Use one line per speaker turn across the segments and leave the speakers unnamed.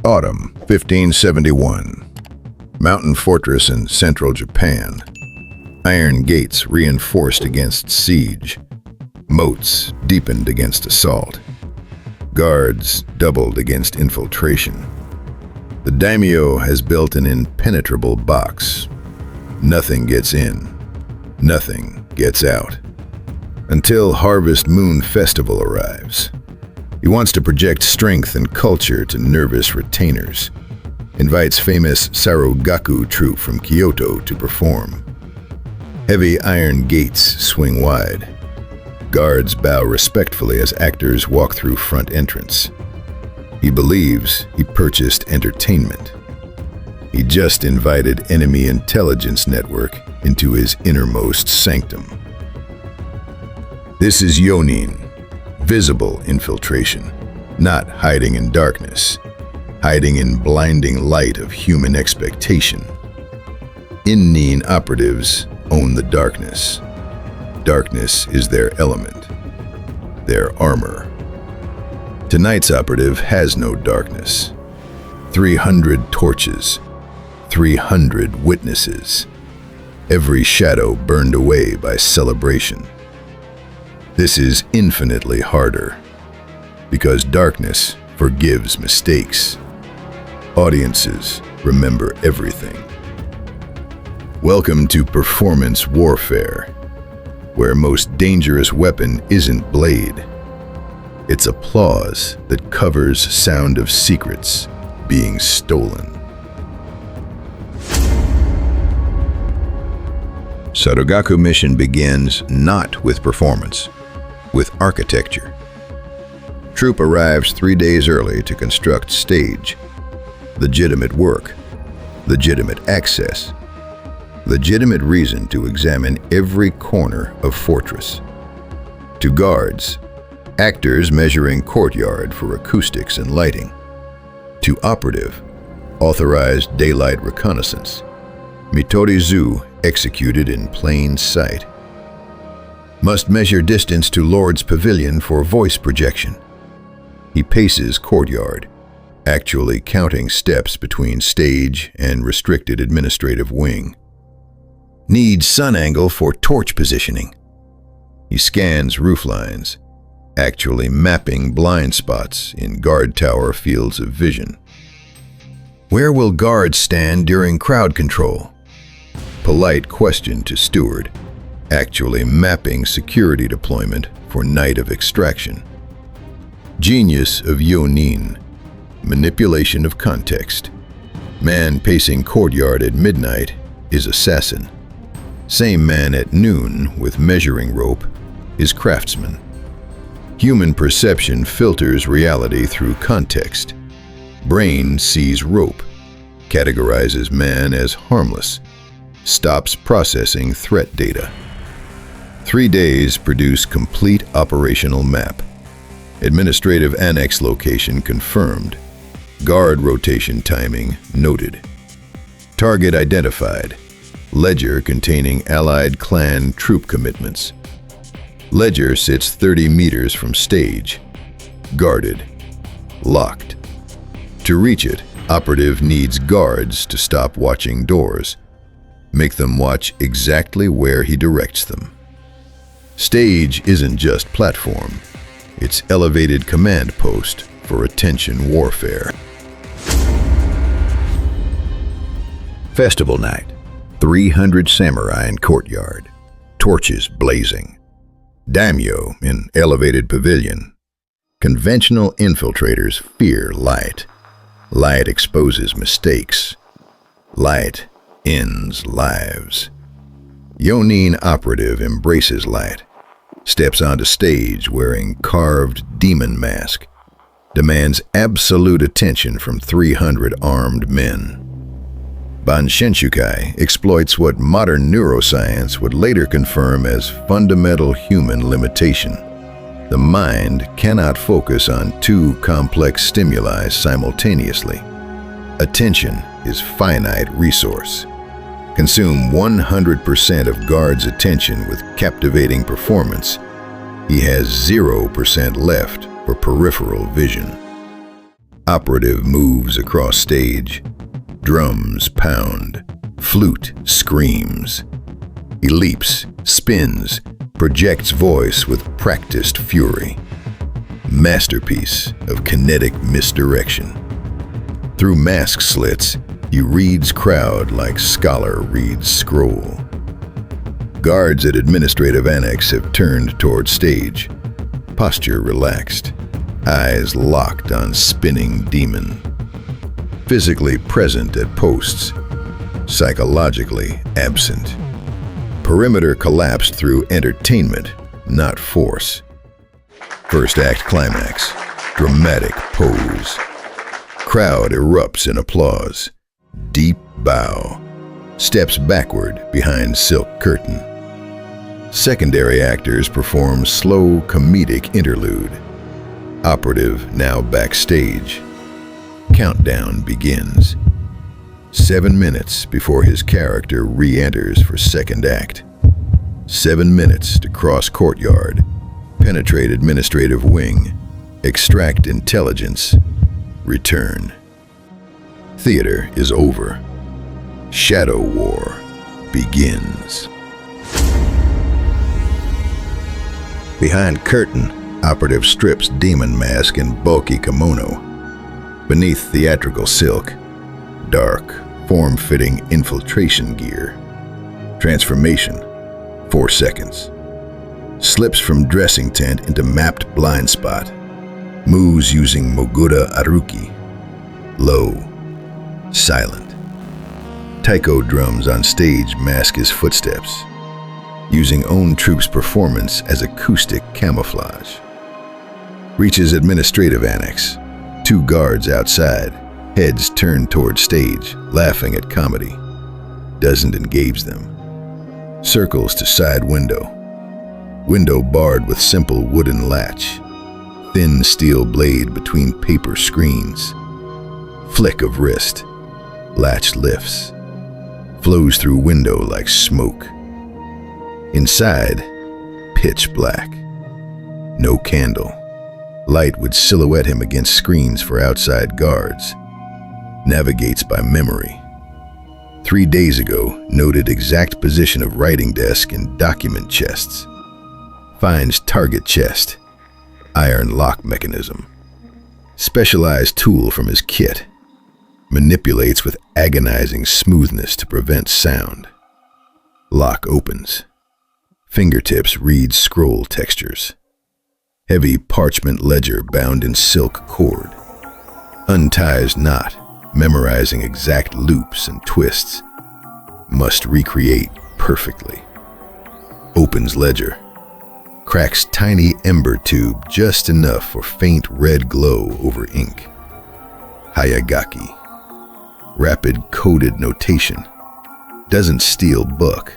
Autumn 1571. Mountain fortress in central Japan. Iron gates reinforced against siege. Moats deepened against assault. Guards doubled against infiltration. The daimyo has built an impenetrable box. Nothing gets in. Nothing gets out. Until Harvest Moon Festival arrives. He wants to project strength and culture to nervous retainers. Invites famous Sarugaku troupe from Kyoto to perform. Heavy iron gates swing wide. Guards bow respectfully as actors walk through front entrance. He believes he purchased entertainment. He just invited enemy intelligence network into his innermost sanctum. This is Yō-nin, visible infiltration, not hiding in darkness, hiding in blinding light of human expectation. In-nin operatives own the darkness. Darkness is their element, their armor. Tonight's operative has no darkness. 300 torches, 300 witnesses. Every shadow burned away by celebration. This is infinitely harder, because darkness forgives mistakes. Audiences remember everything. Welcome to performance warfare, where most dangerous weapon isn't blade. It's applause that covers sound of secrets being stolen. Sarugaku mission begins not with performance, with architecture. Troop arrives 3 days early to construct stage. Legitimate work, legitimate access, legitimate reason to examine every corner of fortress. To guards, actors measuring courtyard for acoustics and lighting. To operative, authorized daylight reconnaissance. Mitorizu executed in plain sight. Must measure distance to Lord's pavilion for voice projection. He paces courtyard, actually counting steps between stage and restricted administrative wing. Needs sun angle for torch positioning. He scans roof lines, actually mapping blind spots in guard tower fields of vision. Where will guards stand during crowd control? Polite question to steward, actually mapping security deployment for night of extraction. Genius of Yō-nin, manipulation of context. Man pacing courtyard at midnight is assassin. Same man at noon with measuring rope is craftsman. Human perception filters reality through context. Brain sees rope, categorizes man as harmless, stops processing threat data. 3 days produce complete operational map. Administrative annex location confirmed. Guard rotation timing noted. Target identified. Ledger containing allied clan troop commitments. Ledger sits 30 meters from stage. Guarded. Locked. To reach it, operative needs guards to stop watching doors. Make them watch exactly where he directs them. Stage isn't just platform. It's elevated command post for attention warfare. Festival night. 300 samurai in courtyard. Torches blazing. Daimyo in elevated pavilion. Conventional infiltrators fear light. Light exposes mistakes. Light ends lives. Yō-nin operative embraces light. Steps onto stage wearing carved demon mask. Demands absolute attention from 300 armed men. Bansenshukai exploits what modern neuroscience would later confirm as fundamental human limitation. The mind cannot focus on 2 complex stimuli simultaneously. Attention is finite resource. Consume 100% of guards' attention with captivating performance. He has 0% left for peripheral vision. Operative moves across stage. Drums pound. Flute screams. He leaps, spins, projects voice with practiced fury. Masterpiece of kinetic misdirection. Through mask slits, he reads crowd like scholar reads scroll. Guards at administrative annex have turned toward stage, posture relaxed, eyes locked on spinning demon. Physically present at posts, psychologically absent. Perimeter collapsed through entertainment, not force. First act climax, dramatic pose. Crowd erupts in applause. Deep bow. Steps backward behind silk curtain. Secondary actors perform slow comedic interlude. Operative now backstage. Countdown begins. 7 minutes before his character re-enters for second act. 7 minutes to cross courtyard, penetrate administrative wing, extract intelligence, return. Theater is over. Shadow War begins. Behind curtain, operative strips demon mask and bulky kimono. Beneath theatrical silk, dark, form-fitting infiltration gear. Transformation, 4 seconds. Slips from dressing tent into mapped blind spot. Moves using Mogura-aruki. Low, silent. Taiko drums on stage mask his footsteps, using own troops' performance as acoustic camouflage. Reaches administrative annex. 2 guards outside, heads turned toward stage, laughing at comedy. Doesn't engage them. Circles to side window. Window barred with simple wooden latch. Thin steel blade between paper screens. Flick of wrist. Latch lifts. Flows through window like smoke. Inside, pitch black. No candle. Light would silhouette him against screens for outside guards. Navigates by memory. 3 days ago, noted exact position of writing desk and document chests. Finds target chest. Iron lock mechanism. Specialized tool from his kit. Manipulates with agonizing smoothness to prevent sound. Lock opens. Fingertips read scroll textures. Heavy parchment ledger bound in silk cord. Unties knot, memorizing exact loops and twists. Must recreate perfectly. Opens ledger. Cracks tiny ember tube just enough for faint red glow over ink. Hayagaki. Rapid coded notation. Doesn't steal book.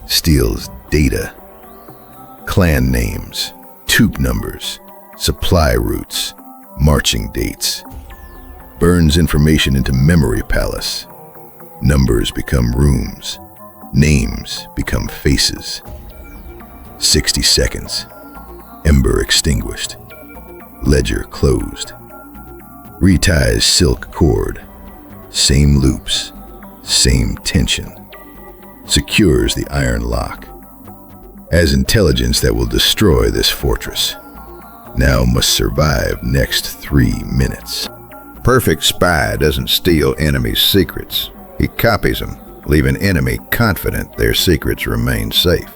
Steals data. Clan names. Troop numbers, supply routes, marching dates. Burns information into memory palace. Numbers become rooms. Names become faces. 60 seconds. Ember extinguished. Ledger closed. Reties silk cord. Same loops, same tension. Secures the iron lock. As intelligence that will destroy this fortress. Now must survive next 3 minutes. Perfect spy doesn't steal enemy's secrets. He copies them, leaving enemy confident their secrets remain safe.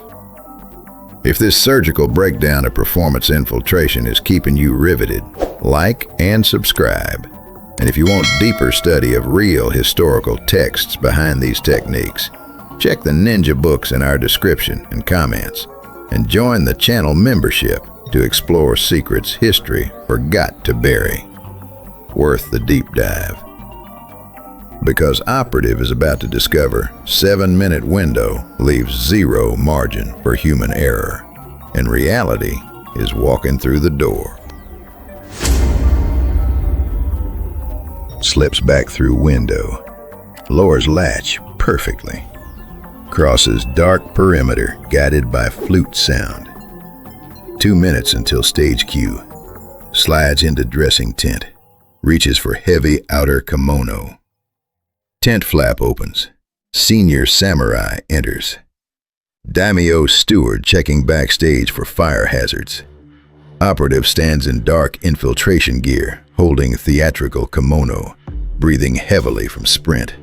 If this surgical breakdown of performance infiltration is keeping you riveted, like and subscribe. And if you want deeper study of real historical texts behind these techniques, check the ninja books in our description and comments, and join the channel membership to explore secrets history forgot to bury. Worth the deep dive. Because Operative is about to discover 7-minute window leaves 0 margin for human error, and reality is walking through the door. Slips back through window, lowers latch perfectly. Crosses dark perimeter guided by flute sound. 2 minutes until stage cue. Slides into dressing tent. reaches for heavy outer kimono. Tent flap opens. Senior samurai enters. Daimyo steward checking backstage for fire hazards. Operative stands in dark infiltration gear, holding theatrical kimono, breathing heavily from sprint.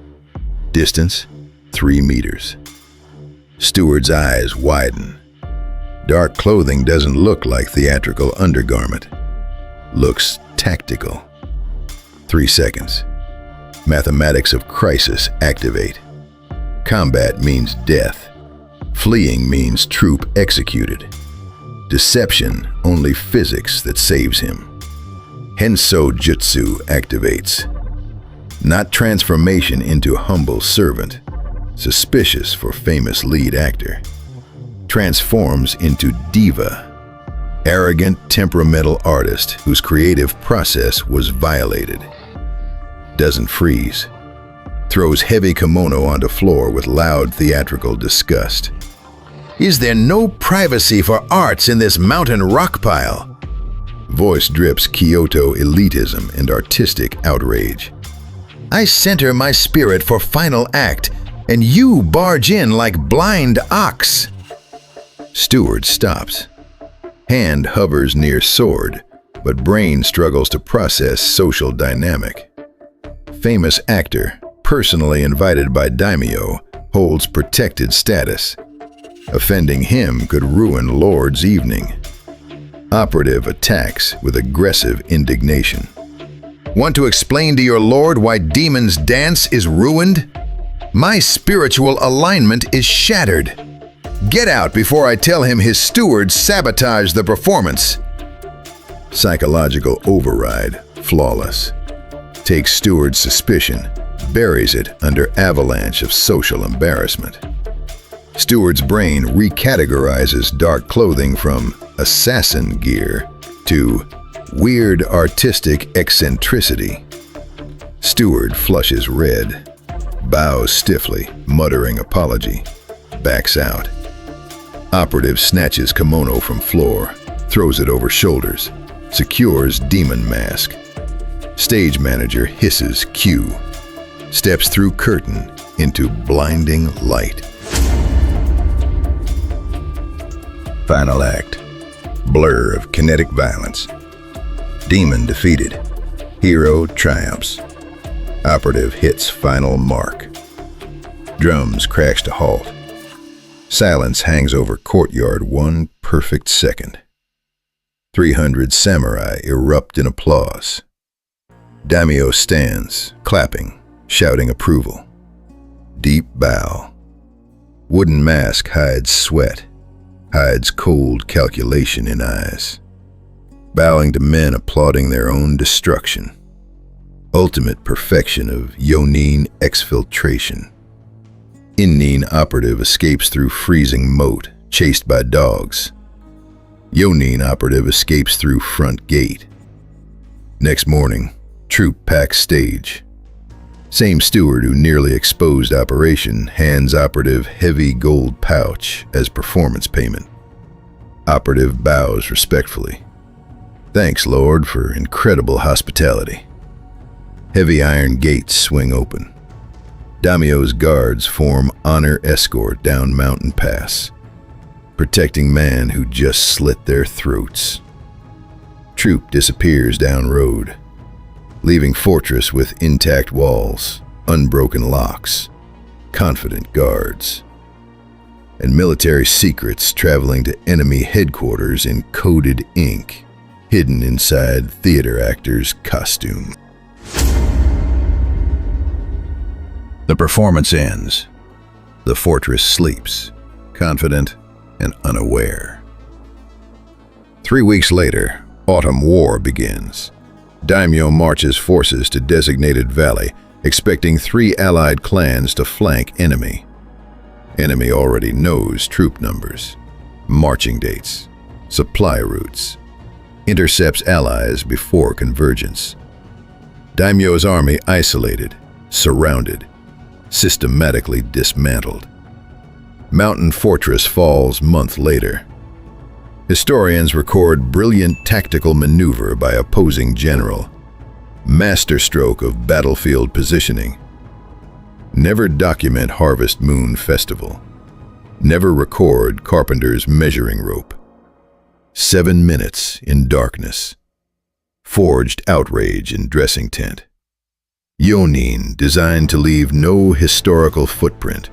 Distance, 3 meters. Steward's eyes widen. Dark clothing doesn't look like theatrical undergarment. Looks tactical. 3 seconds. Mathematics of crisis activate. Combat means death. Fleeing means troop executed. Deception, only physics that saves him. Hensō-jutsu activates. Not transformation into humble servant, suspicious for famous lead actor. Transforms into diva, arrogant, temperamental artist whose creative process was violated. Doesn't freeze. Throws heavy kimono onto floor with loud theatrical disgust. Is there no privacy for arts in this mountain rock pile? Voice drips Kyoto elitism and artistic outrage. I center my spirit for final act, and you barge in like blind ox. Steward stops. Hand hovers near sword, but brain struggles to process social dynamic. Famous actor, personally invited by daimyo, holds protected status. Offending him could ruin Lord's evening. Operative attacks with aggressive indignation. Want to explain to your Lord why Demon's dance is ruined? My spiritual alignment is shattered. Get out before I tell him his steward sabotaged the performance. Psychological override, flawless. Takes steward's suspicion, buries it under avalanche of social embarrassment. Steward's brain recategorizes dark clothing from assassin gear to weird artistic eccentricity. Steward flushes red, bows stiffly, muttering apology, backs out. Operative snatches kimono from floor, throws it over shoulders, secures demon mask. Stage manager hisses cue, steps through curtain into blinding light. Final act. Blur of kinetic violence. Demon defeated. Hero triumphs. Operative hits final mark. Drums crash to halt. Silence hangs over courtyard 1 perfect second. 300 samurai erupt in applause. Daimyo stands, clapping, shouting approval. Deep bow. Wooden mask hides sweat, hides cold calculation in eyes. Bowing to men applauding their own destruction. Ultimate perfection of Yō-nin exfiltration. In-nin operative escapes through freezing moat, chased by dogs. Yō-nin operative escapes through front gate. Next morning, troop packs stage. Same steward who nearly exposed operation hands operative heavy gold pouch as performance payment. Operative bows respectfully. Thanks, Lord, for incredible hospitality. Heavy iron gates swing open. Daimyo's guards form honor escort down mountain pass, protecting man who just slit their throats. Troop disappears down road, leaving fortress with intact walls, unbroken locks, confident guards, and military secrets traveling to enemy headquarters in coded ink, hidden inside theater actors' costume. The performance ends. The fortress sleeps, confident and unaware. 3 weeks later, autumn war begins. Daimyo marches forces to designated valley, expecting 3 allied clans to flank enemy. Enemy already knows troop numbers, marching dates, supply routes, intercepts allies before convergence. Daimyo's army isolated, surrounded, systematically dismantled. Mountain fortress falls month later. Historians record brilliant tactical maneuver by opposing general. Masterstroke of battlefield positioning. Never document Harvest Moon Festival. Never record carpenter's measuring rope. 7 minutes in darkness. Forged outrage in dressing tent. Yō-nin designed to leave no historical footprint.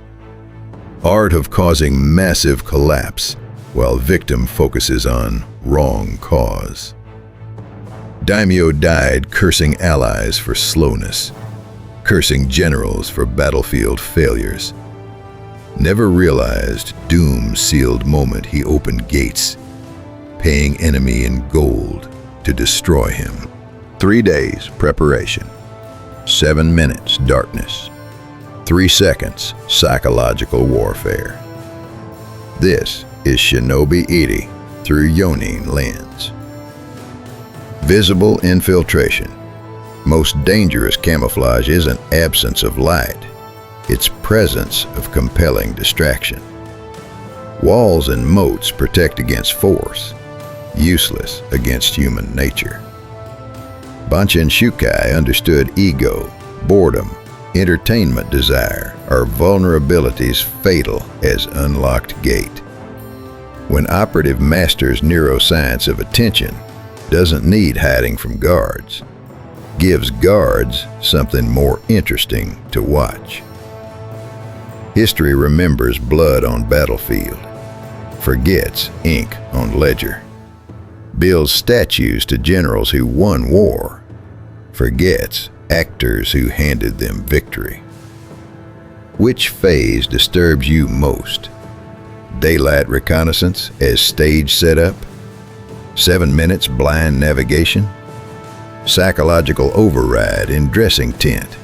Art of causing massive collapse while victim focuses on wrong cause. Daimyo died cursing allies for slowness, cursing generals for battlefield failures. Never realized doom-sealed moment he opened gates, paying enemy in gold to destroy him. 3 days preparation. 7 minutes darkness. 3 seconds psychological warfare. This is Shinobi Iri through Yō-nin lens. Visible infiltration. Most dangerous camouflage isn't absence of light, it's presence of compelling distraction. Walls and moats protect against force, useless against human nature. Bansenshukai understood ego, boredom, entertainment desire are vulnerabilities fatal as unlocked gate. When operative masters neuroscience of attention, doesn't need hiding from guards, gives guards something more interesting to watch. History remembers blood on battlefield, forgets ink on ledger, builds statues to generals who won war, forgets actors who handed them victory. Which phase disturbs you most? Daylight reconnaissance as stage setup? 7 minutes blind navigation? Psychological override in dressing tent?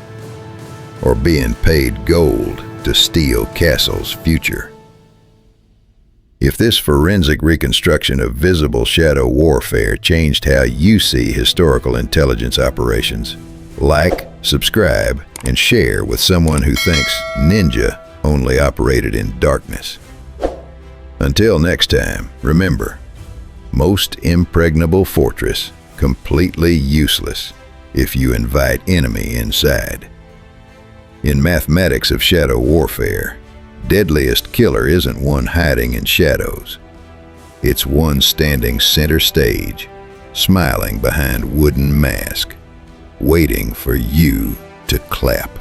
Or being paid gold to steal castle's future? If this forensic reconstruction of visible shadow warfare changed how you see historical intelligence operations, like, subscribe, and share with someone who thinks ninja only operated in darkness. Until next time, remember, most impregnable fortress completely useless if you invite enemy inside. In mathematics of shadow warfare, deadliest killer isn't one hiding in shadows. It's one standing center stage, smiling behind wooden mask, waiting for you to clap.